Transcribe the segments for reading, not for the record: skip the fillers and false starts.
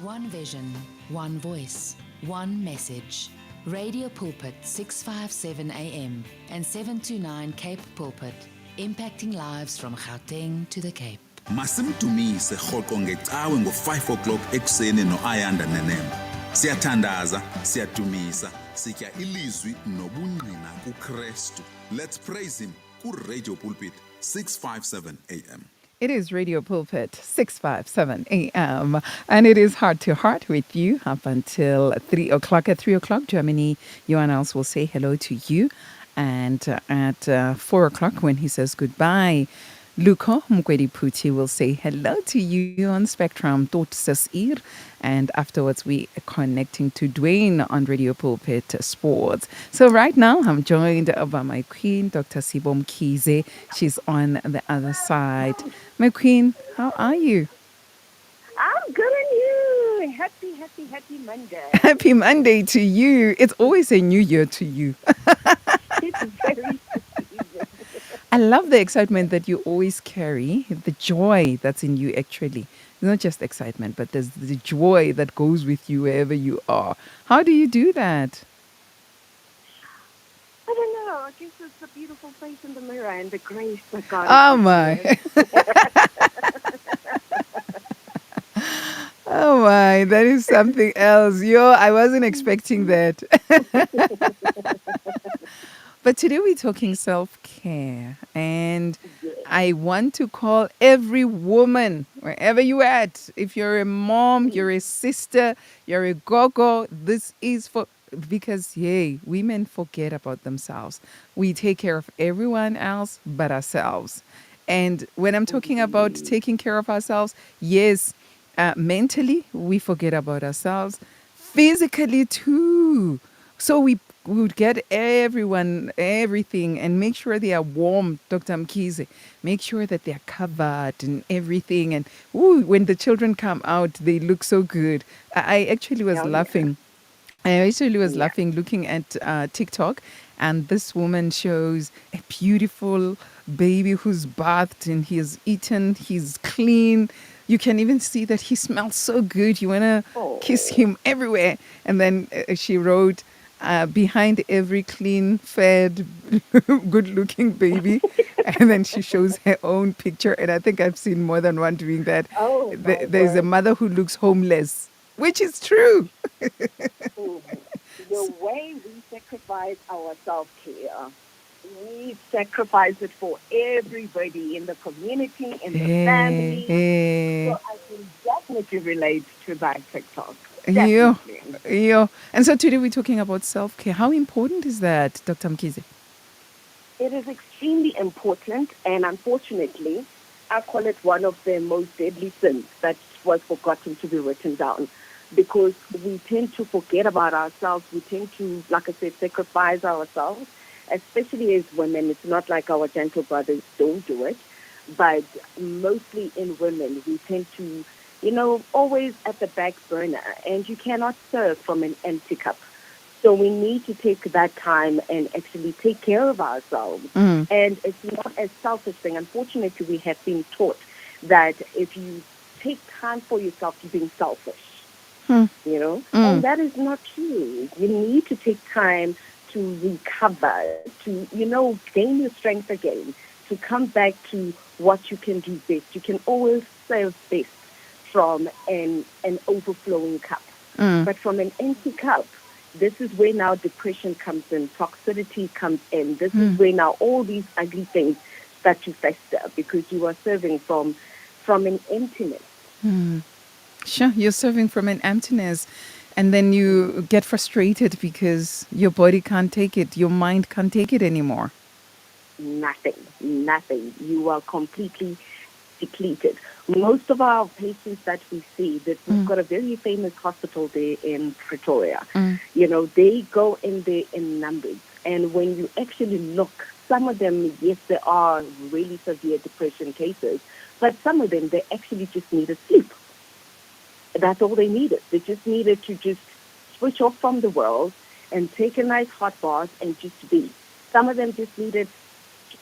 One vision, one voice, one message. Radio Pulpit 657 AM and 729 Cape Pulpit, impacting lives from Gauteng to the Cape. Masimdumise rhoqo ngecawe ngo-5 o'clock ekuseni no-Ayanda Nenemba. Siyathandaza, siyadumisa, sitya ilizwi nobungqina kuKristu. Let's praise him ku-Radio Pulpit 657 AM. It is Radio Pulpit 657 AM, and it is Heart to Heart with you up until 3 o'clock. At 3 o'clock, Germany, Johan else will say hello to you. And at 4 o'clock, when he says goodbye, Luko Mkwedi Puti will say hello to you on Spectrum, Tot Sasir. And afterwards, we are connecting to Dwayne on Radio Pulpit Sports. So right now, I'm joined by my queen, Dr. Sibo Mkhize. She's on the other side. My queen, how are you? I'm good and you. Happy Monday. Happy Monday to you. It's always a new year to you. It's very I love the excitement that you always carry, the joy that's in you actually. Not just excitement, but there's the joy that goes with you wherever you are. How do you do that? I don't know. I guess it's the beautiful face in the mirror and the grace that God Oh has my. given Oh my, that is something else. I wasn't expecting that. But today we're talking self-care, and I want to call every woman, wherever you're at, if you're a mom, you're a sister, you're a gogo, this is for, because, women forget about themselves. We take care of everyone else but ourselves. And when I'm talking about taking care of ourselves, yes, mentally, we forget about ourselves. Physically, too. So we would get everyone, everything, and make sure they are warm, Dr. Mkhize. Make sure that they are covered and everything. And when the children come out, they look so good. I actually was laughing. I actually was laughing looking at TikTok, and this woman shows a beautiful baby who's bathed and he's eaten, he's clean. You can even see that he smells so good. You want to kiss him everywhere. And then she wrote, behind every clean, fed, good-looking baby. And then she shows her own picture. And I think I've seen more than one doing that. There's a mother who looks homeless, which is true. the way we sacrifice our self-care. We sacrifice it for everybody in the community, in the family. So I can definitely relate to that TikTok. Yeah. And so today we're talking about self-care. How important is that, Dr. Mkhize? It is extremely important, and unfortunately, I call it one of the most deadly sins that was forgotten to be written down, because we tend to forget about ourselves. We tend to, like I said, sacrifice ourselves, especially as women. It's not like our gentle brothers don't do it, but mostly in women, we tend to, always at the back burner, and you cannot serve from an empty cup. So we need to take that time and actually take care of ourselves. And it's not a selfish thing. Unfortunately, we have been taught that if you take time for yourself, you're being selfish, and that is not true. You need to take time to recover, to, gain your strength again, to come back to what you can do best. You can always serve best from an overflowing cup. But from an empty cup, this is where now depression comes in, toxicity comes in. This is where now all these ugly things start to fester, because you are serving from an emptiness. Sure, you're serving from an emptiness. And then you get frustrated because your body can't take it. Your mind can't take it anymore. Nothing. You are completely depleted. Most of our patients that we see, that we've got a very famous hospital there in Pretoria. They go in there in numbers. And when you actually look, some of them, yes, there are really severe depression cases, but some of them, they actually just need to sleep. That's all they needed. They just needed to just switch off from the world and take a nice hot bath and just be. Some of them just needed to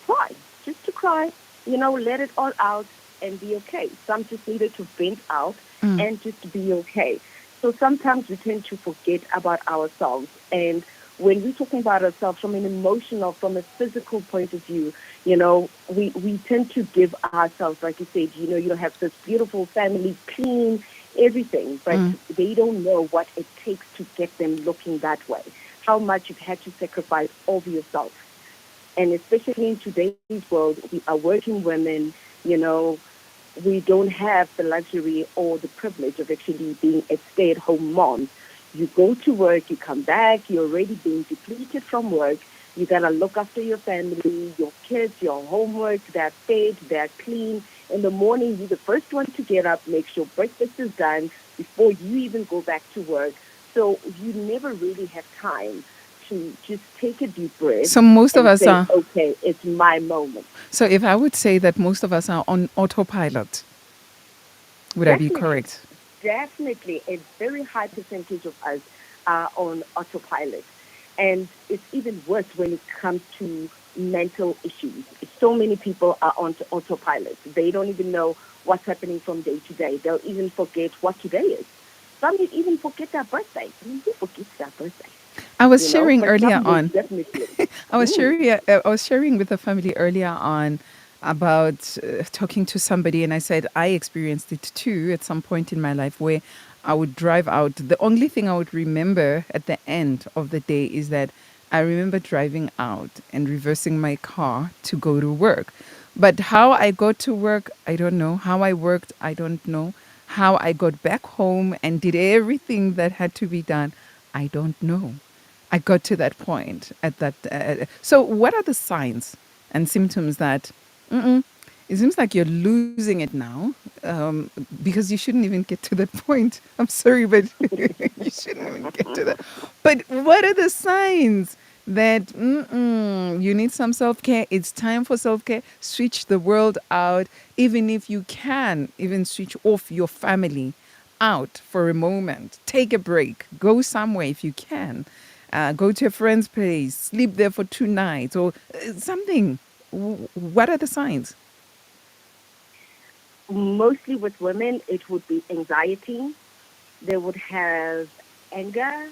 cry, let it all out and be okay. Some just needed to vent out and just be okay. So sometimes we tend to forget about ourselves. And when we're talking about ourselves from an emotional, from a physical point of view, we tend to give ourselves, like you said, you have this beautiful family, clean, everything, but they don't know what it takes to get them looking that way, how much you've had to sacrifice of yourself. And especially in today's world, we are working women, we don't have the luxury or the privilege of actually being a stay-at-home mom. You go to work, you come back, you're already being depleted from work. You got to look after your family, your kids, your homework. They're fed, they're clean. In the morning, you're the first one to get up, make sure breakfast is done before you even go back to work. So you never really have time to just take a deep breath. So most of us say, are. okay, it's my moment. So if I would say that most of us are on autopilot, would I be correct? Definitely. A very high percentage of us are on autopilot. And it's even worse when it comes to mental issues. So many people are on autopilot. They don't even know what's happening from day to day. They'll even forget what today is. Some even forget their birthday. I mean, who forgets their birthday? I was sharing earlier on. Definitely. I was sharing with the family earlier on about talking to somebody, and I said I experienced it too at some point in my life where I would drive out. The only thing I would remember at the end of the day is that I remember driving out and reversing my car to go to work. But how I got to work, I don't know. How I worked, I don't know. How I got back home and did everything that had to be done, I don't know. I got to that point at that. So, what are the signs and symptoms that it seems like you're losing it now? Because you shouldn't even get to that point. I'm sorry, but you shouldn't even get to that. But what are the signs that you need some self-care? It's time for self-care. Switch the world out. Even if you can, even switch off your family out for a moment. Take a break. Go somewhere if you can. Go to a friend's place. Sleep there for 2 nights or something. What are the signs? Mostly with women, it would be anxiety. They would have anger,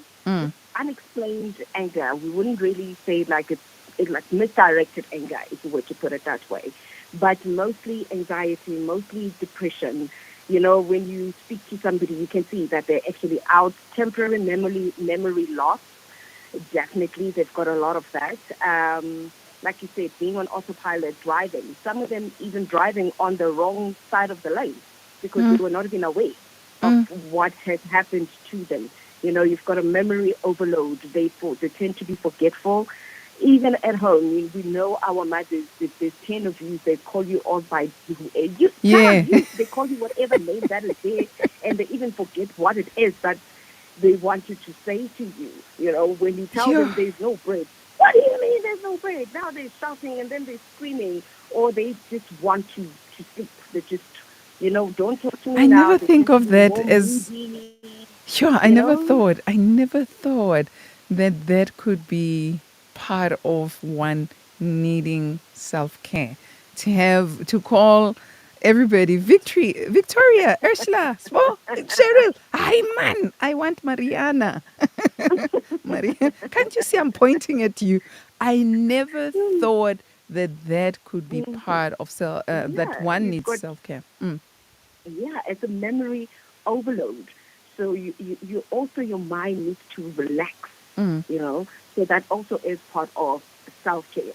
unexplained anger. We wouldn't really say it's like misdirected anger, if you were to put it that way. But mostly anxiety, mostly depression. When you speak to somebody, you can see that they're actually out. Temporary memory loss. Definitely, they've got a lot of that. Like you said, being on autopilot, driving. Some of them even driving on the wrong side of the lane because they were not even aware of what had happened to them. You've got a memory overload. They tend to be forgetful. Even at home, we know our mothers, if there's 10 of you, they call you all by you. Yeah. They call you whatever name that is there, and they even forget what it is that they want you to say to you. When you tell them there's no bread, what do you mean there's no bread? Now they're shouting and then they're screaming, or they just want to sleep. They just, don't talk to me I now. never They think tend of to be that more as. moody, Sure, I never thought that could be part of one needing self-care. To call everybody Victoria, Ursula, Sbo, Cheryl, hi man, I want Mariana. Maria, can't you see I'm pointing at you? I never thought that could be part of that one you've needs got self-care. it's a memory overload. So you also, your mind needs to relax, So that also is part of self-care.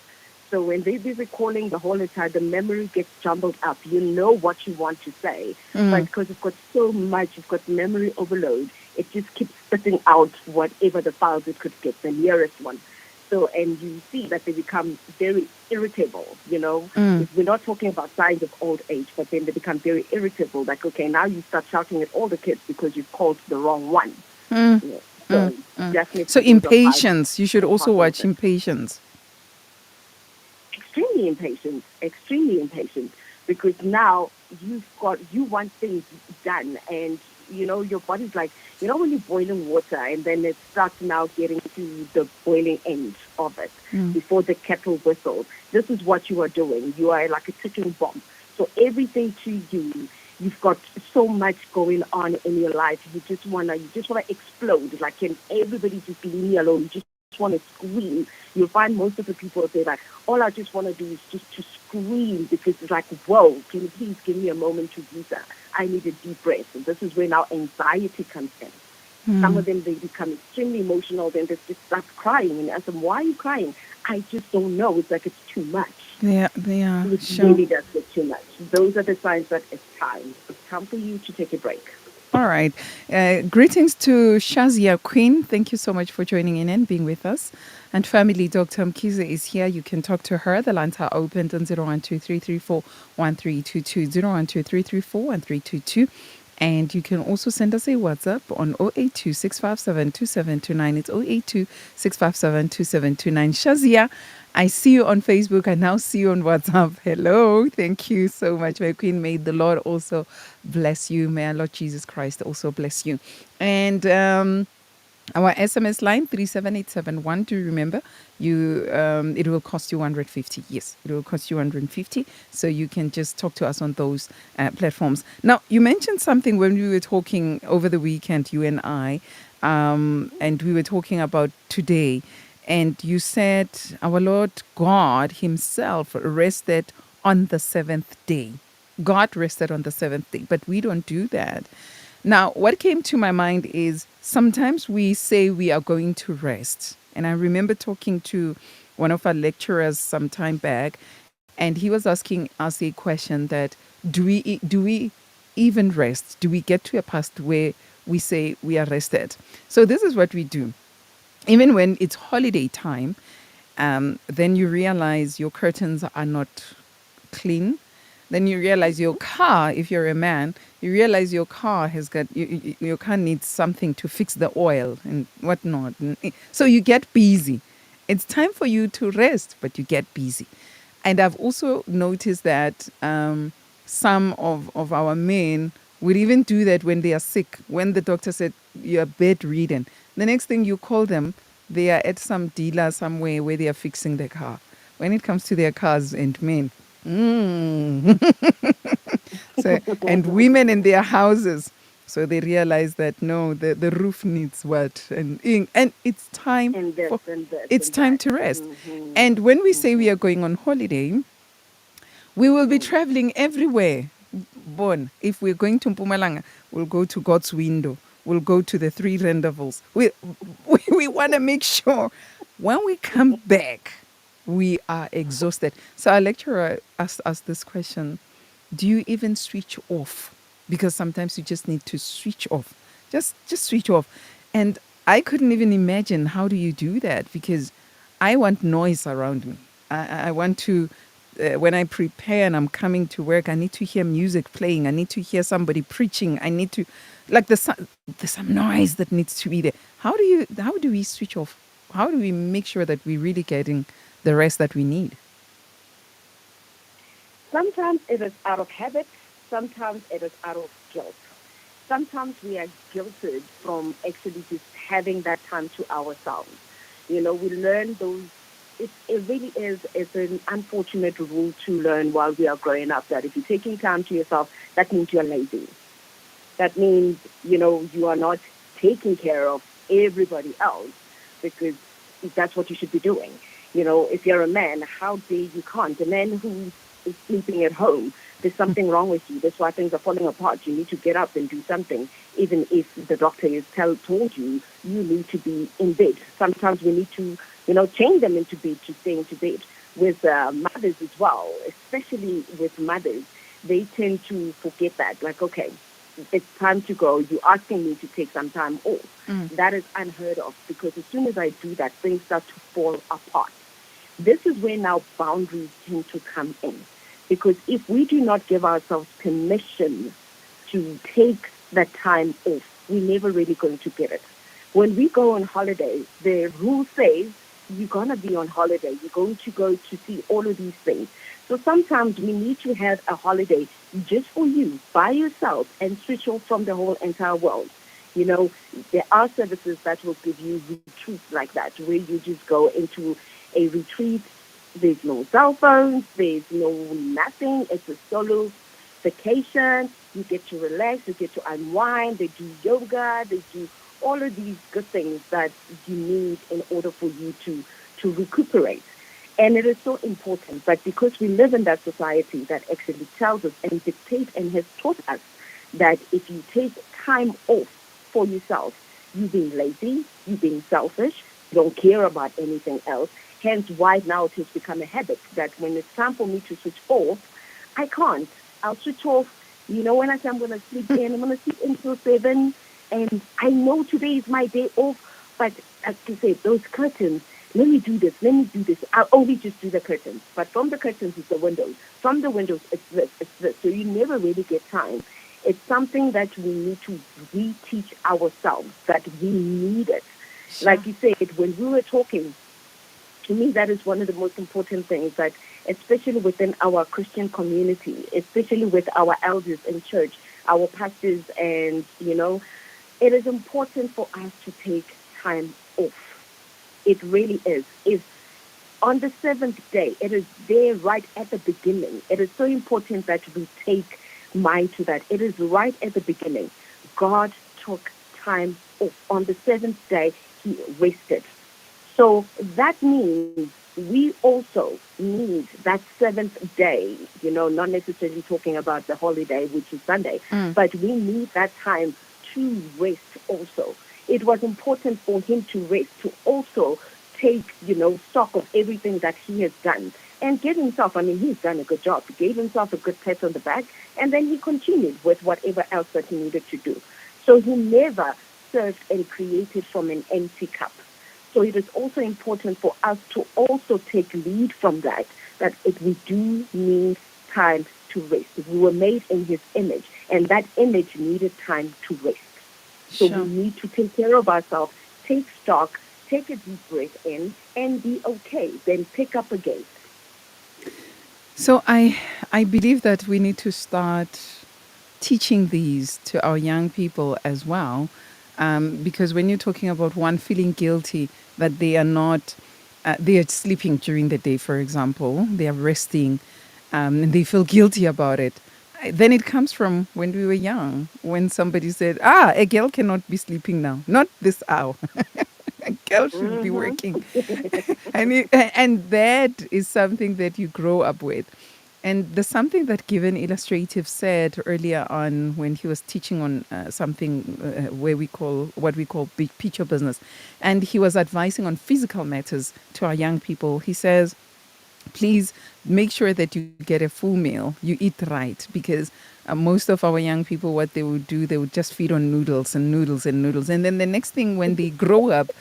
So when they be recalling the whole time, the memory gets jumbled up. You know what you want to say, but because you've got so much, you've got memory overload, it just keeps spitting out whatever the files it could get, the nearest one. So, and you see that they become very irritable, We're not talking about signs of old age, but then they become very irritable. Like, okay, now you start shouting at all the kids because you've called the wrong one. So definitely. So impatience, you should also watch impatience. Extremely impatient, because now you want things done, and your body's like, when you're boiling water and then it starts now getting to the boiling end of it before the kettle whistles. This is what you are doing. You are like a ticking bomb. So everything to you, you've got so much going on in your life. You just wanna explode. Like, can everybody just leave me alone? You just want to scream. You'll find most of the people say like, all I just want to do is just to scream, because it's like, whoa, can you please give me a moment to do that? I need a deep breath. And this is where now anxiety comes in. Some of them, they become extremely emotional. Then they just start crying. And I ask them, why are you crying? I just don't know. It's like it's too much. Yeah, It sure. really does get too much. Those are the signs that it's time. It's time for you to take a break. All right. Greetings to Shazia Queen. Thank you so much for joining in and being with us. And family, Dr. Mkhize is here. You can talk to her. The lines are opened on 012-334-1322, And you can also send us a WhatsApp on 082-657-2729. It's 082-657-2729. Shazia, I see you on Facebook. I now see you on WhatsApp. Hello. Thank you so much, my queen. May the Lord also bless you. May our Lord Jesus Christ also bless you. And our SMS line 37871. Do you remember? It will cost you 150. Yes, it will cost you 150. So you can just talk to us on those platforms. Now, you mentioned something when we were talking over the weekend, you and I, and we were talking about today. And you said our Lord God Himself rested on the seventh day. God rested on the seventh day, but we don't do that. Now, what came to my mind is sometimes we say we are going to rest. And I remember talking to one of our lecturers some time back, and he was asking us a question that do we even rest? Do we get to a past where we say we are rested? So this is what we do. Even when it's holiday time, then you realize your curtains are not clean. Then you realize your car, if you're a man, you realize your car has got, your car needs something to fix the oil and whatnot. So you get busy. It's time for you to rest, but you get busy. And I've also noticed that some of our men would even do that when they are sick. When the doctor said you're bedridden, the next thing you call them, they are at some dealer somewhere where they are fixing their car. When it comes to their cars and men, so, and women in their houses. So they realize that no, the roof needs what and it's time And this for and this it's and time that. to rest. And when we say we are going on holiday, we will be traveling everywhere. Born, if we're going to Mpumalanga, we'll go to God's window. We'll go to the three rendezvous. We want to make sure when we come back, we are exhausted. So our lecturer asked us this question: do you even switch off? Because sometimes you just need to switch off. Just switch off. And I couldn't even imagine how do you do that, because I want noise around me. I want to, when I prepare and I'm coming to work, I need to hear music playing. I need to hear somebody preaching. I need to, like there's some noise that needs to be there. How do we switch off? How do we make sure that we're really getting the rest that we need? Sometimes it is out of habit. Sometimes it is out of guilt. Sometimes we are guilted from actually just having that time to ourselves. We learn those. It really is. It's an unfortunate rule to learn while we are growing up that if you're taking time to yourself, that means you're lazy. That means, you are not taking care of everybody else, because that's what you should be doing. If you're a man, how dare you can't? A man who is sleeping at home, there's something wrong with you. That's why things are falling apart. You need to get up and do something, even if the doctor has told you you need to be in bed. Sometimes we need to, change them into bed, to stay into bed. With mothers as well, especially with mothers, they tend to forget that. Like, okay, it's time to go. You're asking me to take some time off. That is unheard of, because as soon as I do that, things start to fall apart. This is where now boundaries tend to come in. Because if we do not give ourselves permission to take that time off, we're never really going to get it. When we go on holiday, the rule says you're going to be on holiday. You're going to go to see all of these things. So sometimes we need to have a holiday just for you, by yourself, and switch off from the whole entire world. There are services that will give you retreats like that, where you just go into a retreat, There's no cell phones, there's no nothing. It's a solo vacation. You get to relax, you get to unwind. They do yoga, they do all of these good things that you need in order for you to recuperate. And it is so important. But because we live in that society that actually tells us and dictates and has taught us that if you take time off for yourself, you being lazy, you being selfish, you don't care about anything else. Hence why now it has become a habit that when it's time for me to switch off, I can't. I'll switch off. You know, when I say I'm going to sleep in, I'm going to sleep until 7. And I know today is my day off. But as I said, those curtains, let me do this, let me do this. I'll only just do the curtains. But from the curtains is the windows. From the windows, it's this, it's this. So you never really get time. It's something that we need to reteach ourselves, that we need it. Sure. Like you said, when we were talking, to me, that is one of the most important things that, especially within our Christian community, especially with our elders in church, our pastors, and, you know, it is important for us to take time off. It really is. If on the seventh day, it is there right at the beginning. It is so important that we take mind to that. It is right at the beginning. God took time off. On the seventh day, he rested. So that means we also need that seventh day, you know, not necessarily talking about the holiday, which is Sunday, but we need that time to rest also. It was important for him to rest, to also take, you know, stock of everything that he has done and give himself, I mean, he's done a good job. He gave himself a good pat on the back, and then he continued with whatever else that he needed to do. So he never served and created from an empty cup. So it is also important for us to also take lead from that, that we do need time to rest. We were made in his image, and that image needed time to rest. So Sure. we need to take care of ourselves, take stock, take a deep breath in, and be okay. Then pick up again. So I believe that we need to start teaching these to our young people as well, because when you're talking about one feeling guilty that they are not, they are sleeping during the day, for example, they are resting, and they feel guilty about it. Then it comes from when we were young, when somebody said, "Ah, a girl cannot be sleeping now, not this hour." A girl should be Mm-hmm. working. And that is something that you grow up with. And there's something that Given Illustrative said earlier on when he was teaching on something where we call what we call big picture business, and he was advising on physical matters to our young people. He says, please make sure that you get a full meal, you eat right, because most of our young people, what they would do, they would just feed on noodles and noodles and noodles, and then the next thing, when they grow up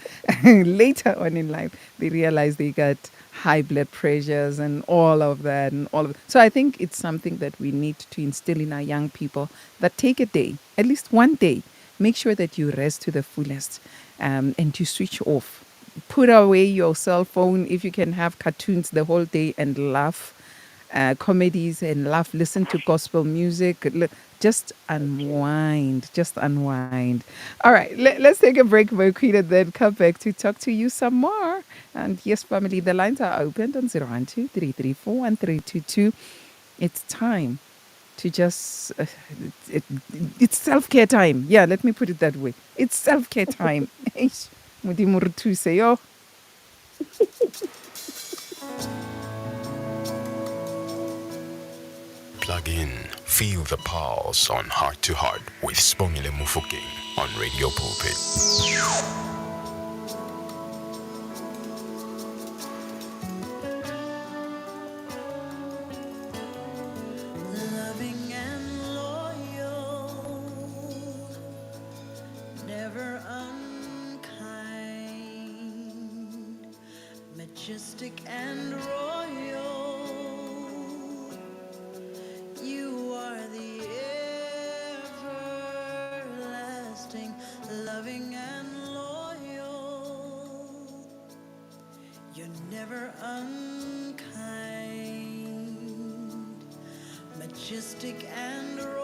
later on in life, they realize they got high blood pressures and all of that and all of it. So I think it's something that we need to instill in our young people, that take a day, at least one day, make sure that you rest to the fullest, and you switch off. Put away your cell phone. If you can have cartoons the whole day and laugh, comedies and laugh, listen to gospel music, just unwind, just unwind. All right, let's take a break, Queen, and then come back to talk to you some more. And yes, family, the lines are opened on 012-334-1322. It's time to just, it, it's self-care time. Yeah, let me put it that way. It's self-care time. Eish, Modimo re thuse, yo. Plug in, feel the pulse on Heart to Heart with Sibongile Mofokeng on Radio Pulpit. Loving and loyal, never unkind, majestic and royal. You are the everlasting, loving and loyal. You're never unkind, majestic and royal.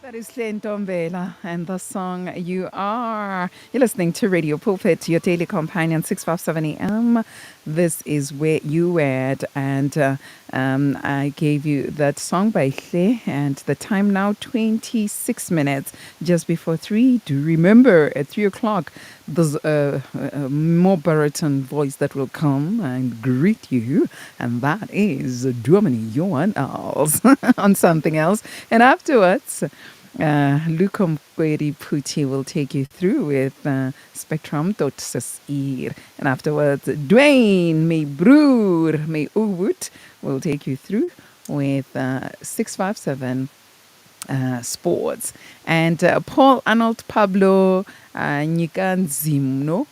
That is Ntombela and the song You Are. You're listening to Radio Pulpit, your daily companion, 657 AM. This is Where You At. And I gave you that song by Hle. And the time now, 26 minutes just before 3. Do remember at 3 o'clock, there's a more baritone voice that will come and greet you. And that is Domini Johan Els on something else. And afterwards, Luca Mkwedi Puti will take you through with Spectrum Tot Sasir. And afterwards, Dwayne May Broer May Uwut will take you through with 657 sports. And Paul Arnold Pablo Nyikanzino,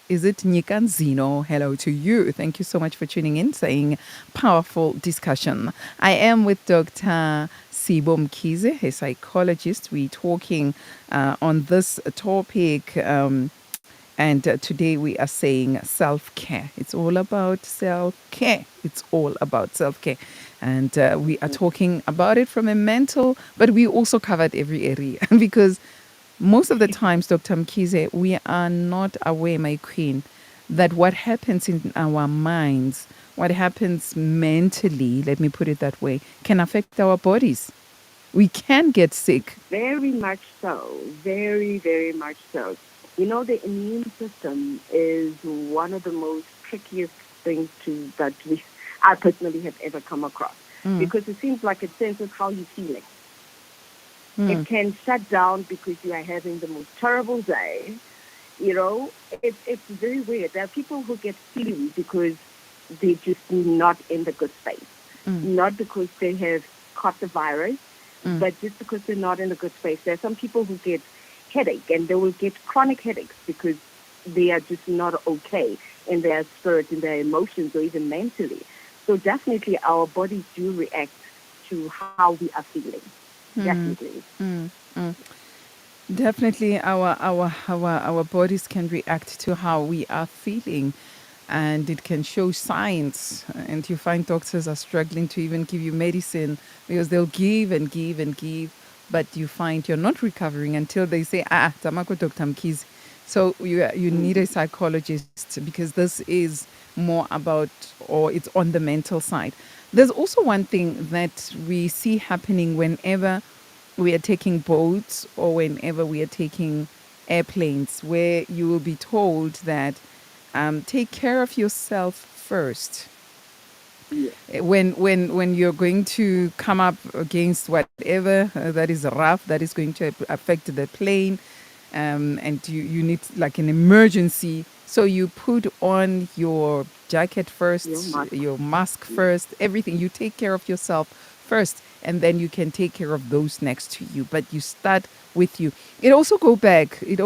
is it Nyikanzino? Hello to you. Thank you so much for tuning in, saying powerful discussion. I am with Dr. Sibo Mkhize, a psychologist. We're talking on this topic. And today we are saying self-care. It's all about self-care. It's all about self-care. And we are talking about it from a mental, but we also covered every area because most of the times, Dr. Mkhize, we are not aware, my queen, that what happens in our minds, what happens mentally, let me put it that way, can affect our bodies. We can get sick. Very much so. Very, very much so. You know, the immune system is one of the most trickiest things that I personally have ever come across because it seems like it senses how you're feeling. It can shut down because you are having the most terrible day. You know, it's very weird. There are people who get flu because they're just not in the good space. Not because they have caught the virus, but just because they're not in a good space. There are some people who get headache and they will get chronic headaches because they are just not okay in their spirit, in their emotions, or even mentally. So definitely our bodies do react to how we are feeling. Definitely. Definitely our bodies can react to how we are feeling, and it can show signs. And you find doctors are struggling to even give you medicine because they'll give and give and give, but you find you're not recovering until they say, tamako Dr. Mkhize. So you need a psychologist because this is more about, or it's on the mental side. There's also one thing that we see happening whenever we are taking boats or whenever we are taking airplanes, where you will be told that take care of yourself first. When you're going to come up against whatever that is rough, that is going to affect the plane, and you need like an emergency, so you put on your jacket first, your mask first, everything. You take care of yourself first, and then you can take care of those next to you. But you start with you. It also goes back, Dr.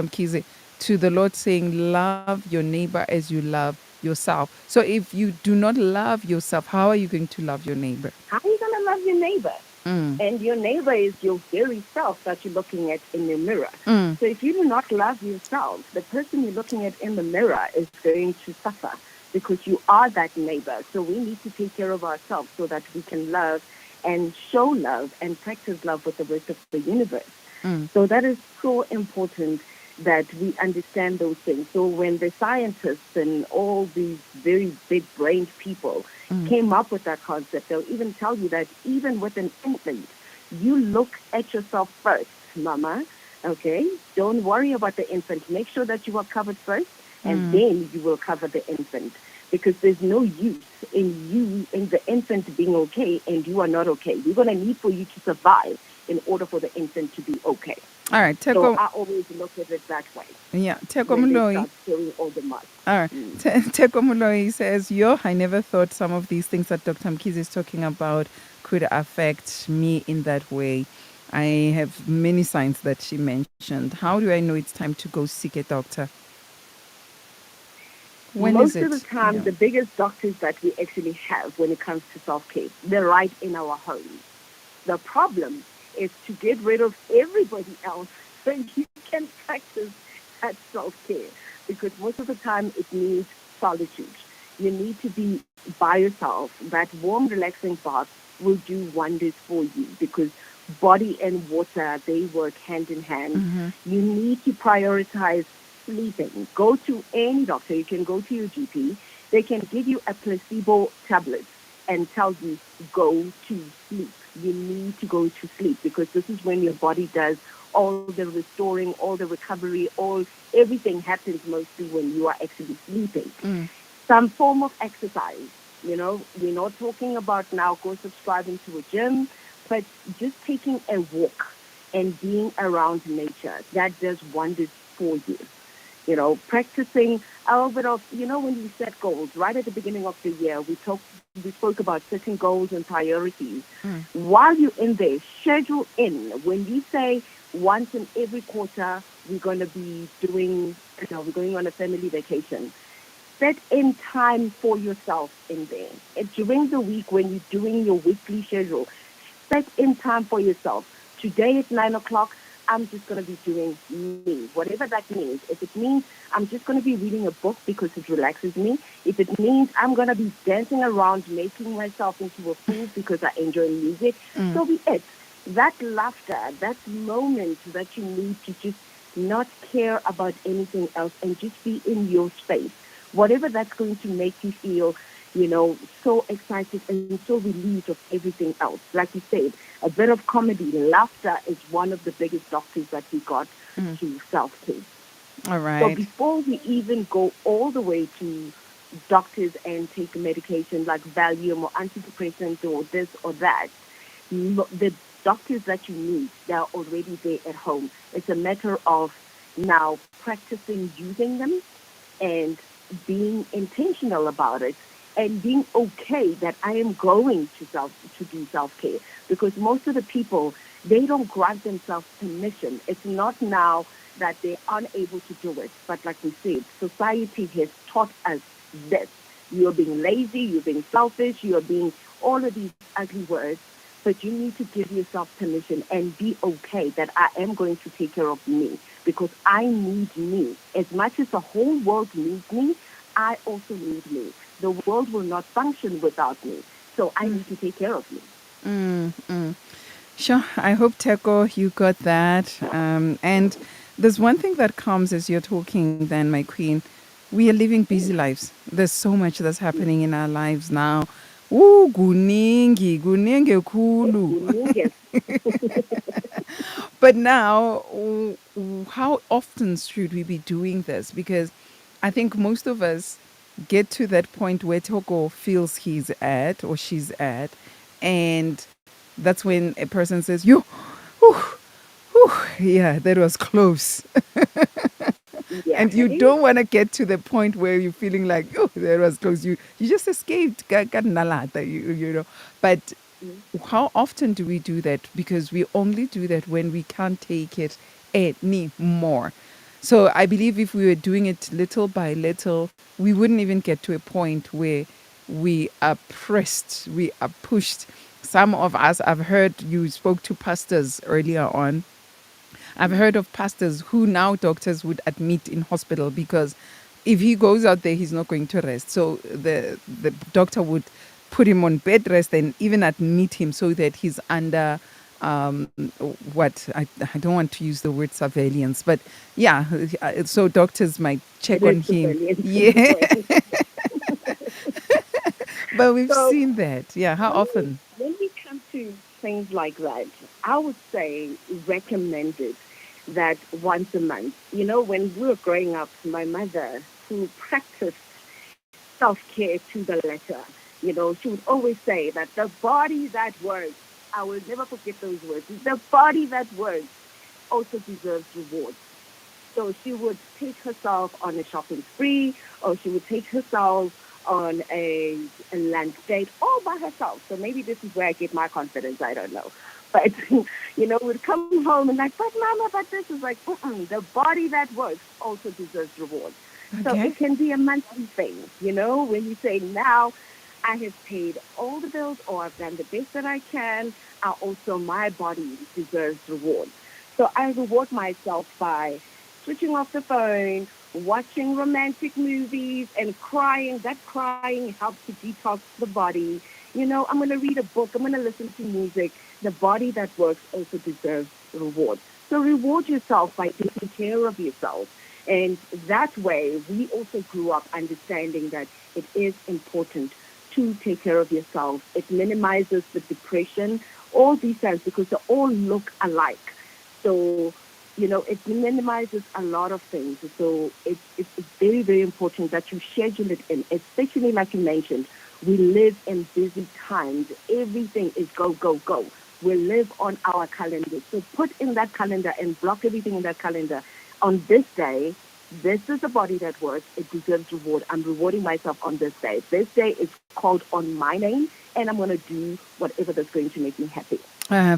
Mkhize, to the Lord saying, love your neighbor as you love yourself. So if you do not love yourself, how are you going to love your neighbor? How are you going to love your neighbor? And your neighbor is your very self that you're looking at in the mirror. So if you do not love yourself, the person you're looking at in the mirror is going to suffer because you are that neighbor. So we need to take care of ourselves so that we can love and show love and practice love with the rest of the universe. So that is so important that we understand those things. So when the scientists and all these very big-brained people came up with that concept, they'll even tell you that even with an infant, you look at yourself first, mama, okay? Don't worry about the infant. Make sure that you are covered first, and then you will cover the infant. Because there's no use in the infant being okay, and you are not okay. We're going to need for you to survive in order for the infant to be okay. All right, so I always look at it that way. Yeah, Teko Muloi. All the mud. All right, Teko Muloi says, I never thought some of these things that Dr. Mkhize is talking about could affect me in that way. I have many signs that she mentioned. How do I know it's time to go seek a doctor? Most of the time, the biggest doctors that we actually have when it comes to self-care, they're right in our homes. The problem is to get rid of everybody else so you can practice that self-care. Because most of the time, it means solitude. You need to be by yourself. That warm, relaxing bath will do wonders for you because body and water, they work hand in hand. You need to prioritize sleeping. Go to any doctor. You can go to your GP. They can give you a placebo tablet and tell you, go to sleep. You need to go to sleep because this is when your body does all the restoring, all the recovery, everything happens mostly when you are actually sleeping. Some form of exercise. We're not talking about now go subscribing to a gym, but just taking a walk and being around nature. That does wonders for you. Practicing a little bit of, when we set goals, right at the beginning of the year, we spoke about setting goals and priorities. While you're in there, schedule in. When we say once in every quarter, we're going to be doing, we're going on a family vacation. Set in time for yourself in there. And during the week, when you're doing your weekly schedule, set in time for yourself. Today at 9 o'clock, I'm just going to be doing me, whatever that means. If it means I'm just going to be reading a book because it relaxes me, if it means I'm going to be dancing around, making myself into a fool because I enjoy music, so be it. That laughter, that moment that you need to just not care about anything else and just be in your space. Whatever that's going to make you feel, so excited and so relieved of everything else. Like you said, a bit of comedy, laughter is one of the biggest doctors that we got to self-care. All right. So before we even go all the way to doctors and take medication like Valium or antidepressants or this or that, the doctors that you need, they're already there at home. It's a matter of now practicing using them and being intentional about it and being okay that I am going to do self-care. Because most of the people, they don't grant themselves permission. It's not now that they're unable to do it. But like we said, society has taught us this. You're being lazy, you're being selfish, you're being all of these ugly words. But you need to give yourself permission and be okay that I am going to take care of me because I need me. As much as the whole world needs me, I also need me. The world will not function without me. So I need to take care of me. Sure. I hope, Teko, you got that. And there's one thing that comes as you're talking, then, my queen. We are living busy lives. There's so much that's happening in our lives now. Ooh, guningi kulu. Yes. But now, how often should we be doing this? Because I think most of us get to that point where Toko feels he's at or she's at, and that's when a person says, whew, whew, yeah, that was close. Yeah. And you don't want to get to the point where you're feeling like, oh, that was close. You just escaped. Got nalata, you know. But how often do we do that? Because we only do that when we can't take it anymore. So I believe if we were doing it little by little, we wouldn't even get to a point where we are pressed, we are pushed. Some of us, I've heard you spoke to pastors earlier on. I've heard of pastors who now doctors would admit in hospital because if he goes out there, he's not going to rest. So the doctor would put him on bed rest and even admit him so that he's under what I don't want to use the word surveillance, but yeah, so doctors might check on him. Yeah, but we've So seen that. Yeah, how often? when we come to things like that, I would say recommended that once a month. When we were growing up, my mother, who practiced self-care to the letter, she would always say that the body that works, I will never forget those words, the body that works also deserves rewards. So she would take herself on a shopping spree, or she would take herself on a lunch date all by herself. So maybe this is where I get my confidence. I don't know. But, would come home and like, but mama, but this is like, the body that works also deserves rewards. So Okay. it can be a monthly thing, when you say now I have paid all the bills or I've done the best that I can, also my body deserves rewards. So I reward myself by switching off the phone, watching romantic movies and crying. That crying helps to detox the body. I'm going to read a book, I'm going to listen to music. The body that works also deserves reward. So reward yourself by taking care of yourself. And that way, we also grew up understanding that it is important to take care of yourself. It minimizes the depression, all these things, because they all look alike. So, it minimizes a lot of things. So it's very, very important that you schedule it in, especially like you mentioned. We live in busy times. Everything is go, go, go. We live on our calendar. So put in that calendar and block everything in that calendar. On this day, this is the body that works. It deserves reward. I'm rewarding myself on this day. This day is called on my name, and I'm going to do whatever that's going to make me happy.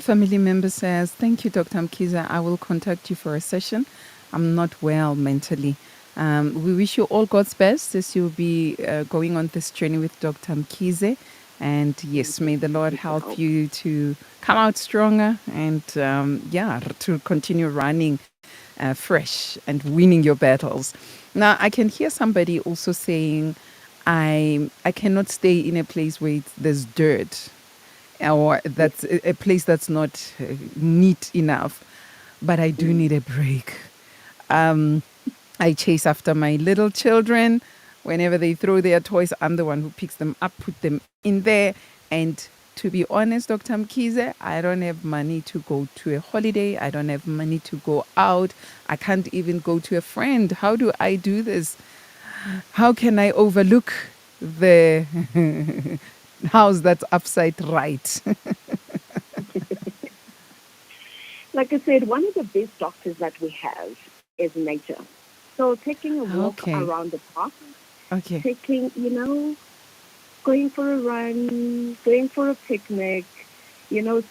Family member says, thank you, Dr. Mkhize. I will contact you for a session. I'm not well mentally. We wish you all God's best as you'll be going on this journey with Dr. Mkhize. And yes, may the Lord help you to come out stronger and, to continue running fresh and winning your battles. Now, I can hear somebody also saying, I cannot stay in a place where there's dirt or that's a place that's not neat enough, but I do need a break. I chase after my little children. Whenever they throw their toys, I'm the one who picks them up, put them in there. And to be honest, Dr. Mkhize, I don't have money to go to a holiday. I don't have money to go out. I can't even go to a friend. How do I do this? How can I overlook the house that's upside right? Like I said, one of the best doctors that we have is nature. So taking a walk around the park, taking, going for a run, going for a picnic,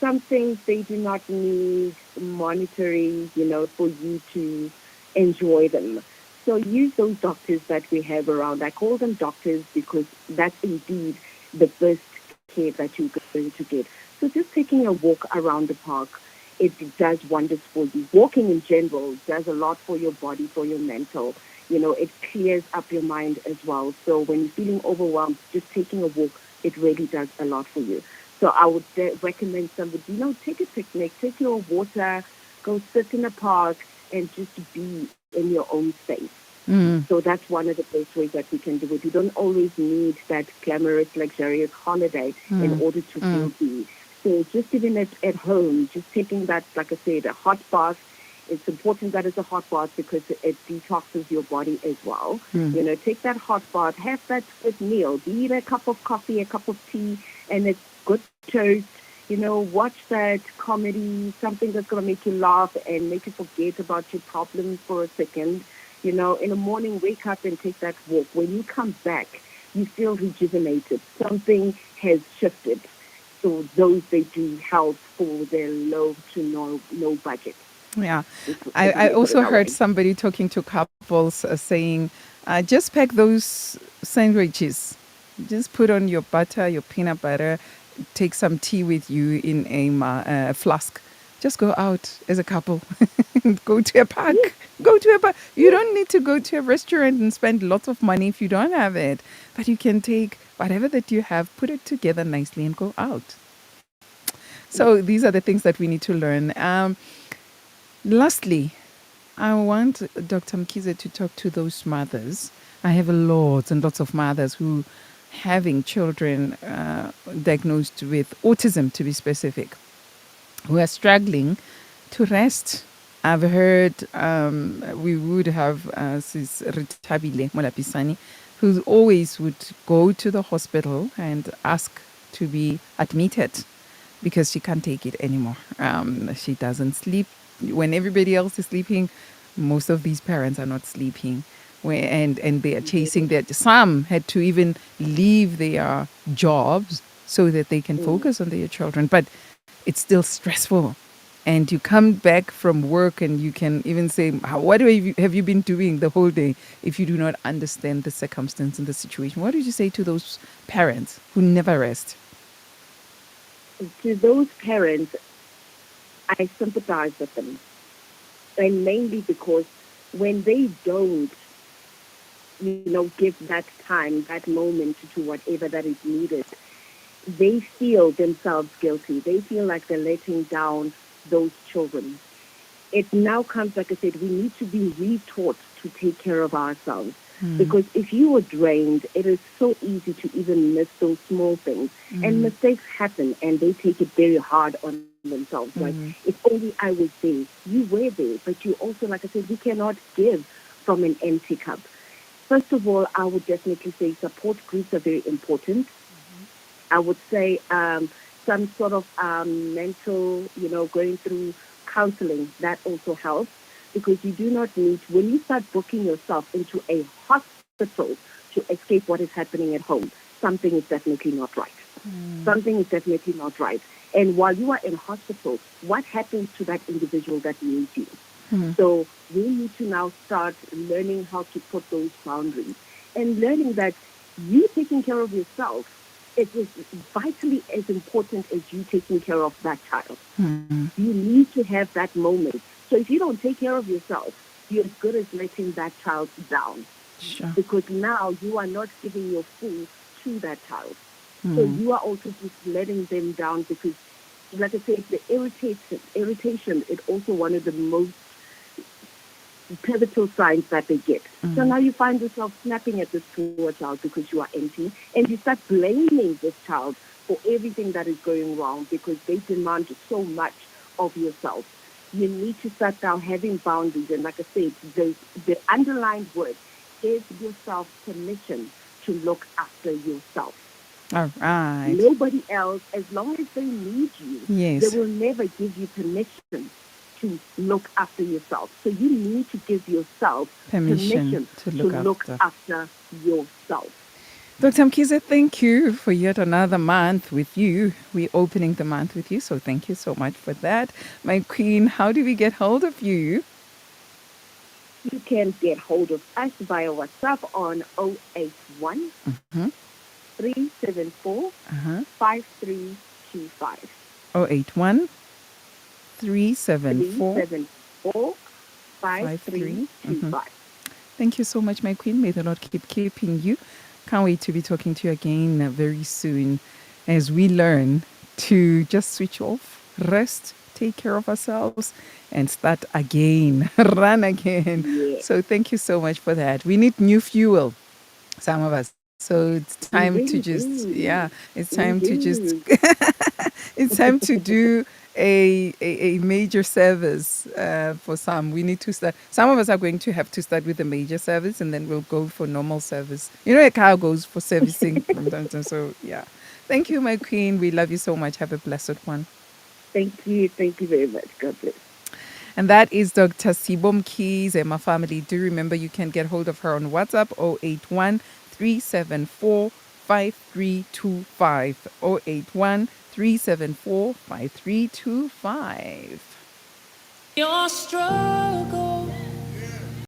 some things they do not need monetary, for you to enjoy them. So use those doctors that we have around. I call them doctors because that's indeed the best care that you're going to get. So just taking a walk around the park, it does wonders for you. Walking in general does a lot for your body, for your mental. It clears up your mind as well. So when you're feeling overwhelmed, just taking a walk, it really does a lot for you. So I would recommend somebody, take a picnic, take your water, go sit in a park and just be in your own space. So that's one of the best ways that we can do it. You don't always need that glamorous, luxurious holiday in order to feel good. So just even at home, just taking that, like I said, a hot bath. It's important that it's a hot bath because it detoxes your body as well. Take that hot bath, have that good meal, be it a cup of coffee, a cup of tea, and it's good toast. Watch that comedy, something that's going to make you laugh and make you forget about your problems for a second. In the morning, wake up and take that walk. When you come back, you feel rejuvenated. Something has shifted. So those, they do help for their low to no budget. Yeah. I also heard somebody talking to couples saying, just pack those sandwiches. Just put on your butter, your peanut butter, take some tea with you in a flask. Just go out as a couple. Go to a park. Yes. Go to a park. You don't need to go to a restaurant and spend lots of money if you don't have it. But you can take whatever that you have, put it together nicely and go out. So these are the things that we need to learn. Lastly, I want Dr. Mkhize to talk to those mothers. I have lots and lots of mothers who having children diagnosed with autism, to be specific, who are struggling to rest. I've heard we would have Sis Ritabile Molapisani, who always would go to the hospital and ask to be admitted because she can't take it anymore. She doesn't sleep. When everybody else is sleeping, most of these parents are not sleeping. And they are chasing that. Some had to even leave their jobs so that they can focus on their children. But it's still stressful. And you come back from work and you can even say, what have you been doing the whole day if you do not understand the circumstance and the situation? What did you say to those parents who never rest? To those parents, I sympathize with them. And mainly because when they don't, give that time, that moment to whatever that is needed, they feel themselves guilty. They feel like they're letting down those children. It now comes, like I said, we need to be retaught to take care of ourselves. Because if you were drained, it is so easy to even miss those small things. And mistakes happen, and they take it very hard on themselves. Like, if only I was there. You were there, but you also, like I said, we cannot give from an empty cup. First of all, I would definitely say support groups are very important. I would say some sort of mental, going through counseling, that also helps, because you do not need, when you start booking yourself into a hospital to escape what is happening at home, something is definitely not right. Something is definitely not right. And while you are in hospital, what happens to that individual that needs you? So we need to now start learning how to put those boundaries and learning that you taking care of yourself is vitally as important as you taking care of that child. You need to have that moment. So if you don't take care of yourself, you're as good as letting that child down. Sure. Because now you are not giving your full to that child. So you are also just letting them down, because, like I said, the irritation is also one of the most pivotal signs that they get. So now you find yourself snapping at this poor child because you are empty, and you start blaming this child for everything that is going wrong because they demand so much of yourself. You need to start now having boundaries, and like I said, the underlined word, give yourself permission to look after yourself. All right. Nobody else, as long as they need you, Yes. they will never give you permission to look after yourself. So you need to give yourself permission to look after yourself. Dr. Mkhize, thank you for yet another month with you. We're opening the month with you, so thank you so much for that. My queen, how do we get hold of you? You can get hold of us via WhatsApp on 081 374 5325. 081 374 374 5325. Thank you so much, my queen. May the Lord keep keeping you. Can't wait to be talking to you again very soon as we learn to just switch off, rest, take care of ourselves, and start again, run again. Yeah. So thank you so much for that. We need new fuel, some of us. So it's time We to just, do. it's We time to just, do. it's time to do a major service for some. We need to start. Some of us are going to have to start with a major service, and then we'll go for normal service. You know, a car goes for servicing from time to time. So yeah, thank you, my queen. We love you so much. Have a blessed one. Thank you. Thank you very much. God bless. And that is Dr. Sibo Mkhize and my family. Do remember you can get hold of her on WhatsApp 081 374 5325. 081 374 5325. Your struggle